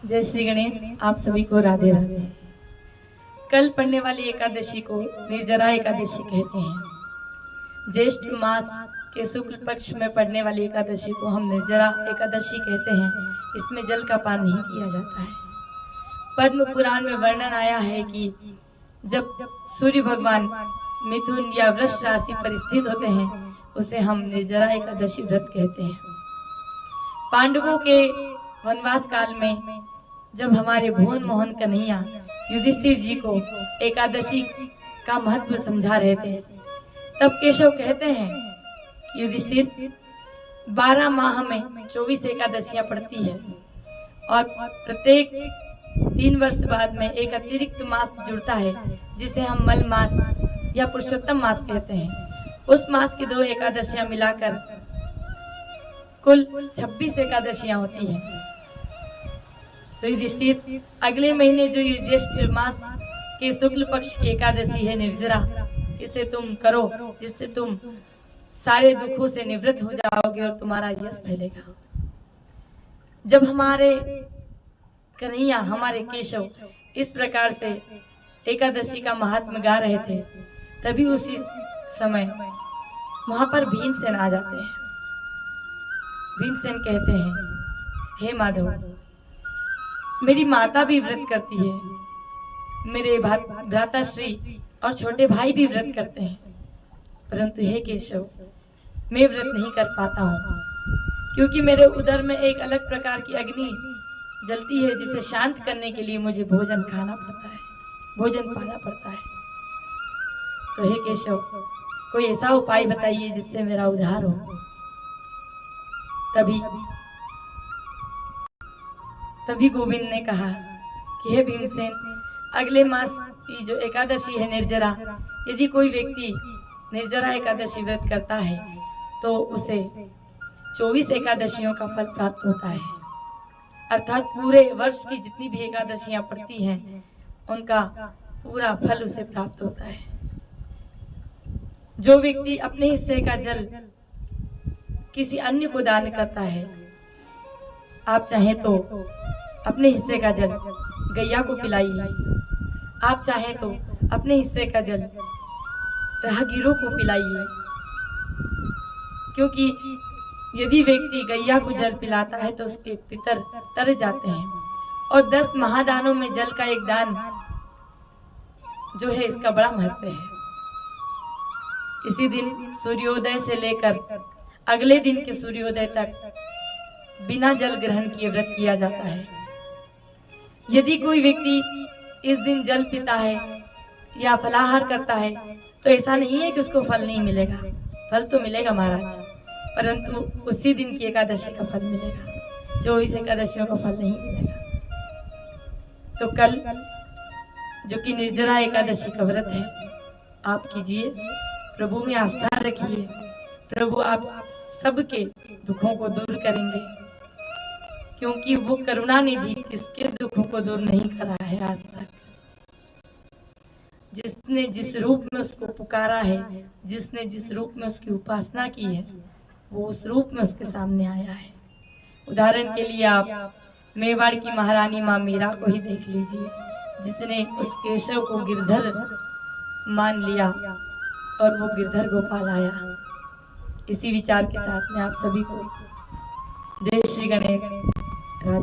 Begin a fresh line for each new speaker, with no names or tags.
जय श्री गणेश। आप सभी को राधे राधे। कल पढ़ने वाली एकादशी को निर्जरा एकादशी कहते हैं। ज्येष्ठ मास के शुक्ल पक्ष में पढ़ने वाली एकादशी को हम निर्जरा एकादशी कहते हैं। इसमें जल का पान नहीं किया जाता है। पद्म पुराण में वर्णन आया है कि जब सूर्य भगवान मिथुन या वृष राशि पर स्थित होते हैं उसे हम निर्जरा एकादशी व्रत कहते हैं। पांडवों के वनवास काल में जब हमारे भुवन मोहन कन्हैया युधिष्ठिर जी को एकादशी का महत्व समझा रहे थे, तब केशव कहते हैं युधिष्ठिर 12 माह में 24 एकादशियां पड़ती है और प्रत्येक 3 वर्ष बाद में एक अतिरिक्त मास जुड़ता है जिसे हम मल मास या पुरुषोत्तम मास कहते हैं। उस मास की 2 एकादशियां मिलाकर कुल 26 एकादशियां होती हैं। तो युधिष्ठिर अगले महीने जो ज्येष्ठ मास के शुक्ल पक्ष की एकादशी है निर्जरा, इसे तुम करो जिससे तुम सारे दुखों से निवृत्त हो जाओगे और तुम्हारा यश फैलेगा। जब हमारे कन्हैया हमारे केशव इस प्रकार से एकादशी का महात्म्य गा रहे थे, तभी उसी समय वहां पर भीमसेन आ जाते हैं। भीमसेन कहते हैं, हे माधव, मेरी माता भी व्रत करती है, मेरे भ्राताश्री और छोटे भाई भी व्रत करते हैं, परंतु हे केशव, मैं व्रत नहीं कर पाता हूँ क्योंकि मेरे उदर में एक अलग प्रकार की अग्नि जलती है जिसे शांत करने के लिए मुझे भोजन खाना पड़ता है, भोजन पाना पड़ता है। तो हे केशव, कोई ऐसा उपाय बताइए जिससे मेरा उद्धार हो। तभी गोविंद ने कहा कि हे भीमसेन, अगले मास की जो एकादशी है निर्जरा, यदि कोई व्यक्ति निर्जरा एकादशी व्रत करता है तो उसे 24 एकादशियों का फल प्राप्त होता है। अर्थात पूरे वर्ष की जितनी भी एकादशियां पड़ती हैं उनका पूरा फल उसे प्राप्त होता है। जो व्यक्ति अपने हिस्से का जल किसी अन्य को दान करता है, आप चाहें तो अपने हिस्से का जल गैया को पिलाइए, आप चाहें तो अपने हिस्से का जल राहगीरों को पिलाइए, क्योंकि यदि व्यक्ति गैया को जल पिलाता है तो उसके पितर तर जाते हैं। और 10 महादानों में जल का एक दान जो है, इसका बड़ा महत्व है। इसी दिन सूर्योदय से लेकर अगले दिन के सूर्योदय तक बिना जल ग्रहण किए व्रत किया जाता है। यदि कोई व्यक्ति इस दिन जल पीता है या फलाहार करता है तो ऐसा नहीं है कि उसको फल नहीं मिलेगा, फल तो मिलेगा महाराज, परंतु उसी दिन की एकादशी का फल मिलेगा, 24 एकादशियों का फल नहीं मिलेगा। तो कल जो कि निर्जरा एकादशी का व्रत है, आप कीजिए, प्रभु में आस्था रखिए, प्रभु आप सबके दुखों को दूर करेंगे, क्योंकि वो करुणा निधि किसके दुखों को दूर नहीं करा है आज तक। जिसने जिस रूप में उसको पुकारा है, जिसने जिस रूप में उसकी उपासना की है, वो उस रूप में उसके सामने आया है। उदाहरण के लिए आप मेवाड़ की महारानी माँ मीरा को ही देख लीजिए, जिसने उस केशव को गिरधर मान लिया और वो गिरधर गोपाल आया। इसी विचार के साथ में आप सभी को जय श्री गणेश।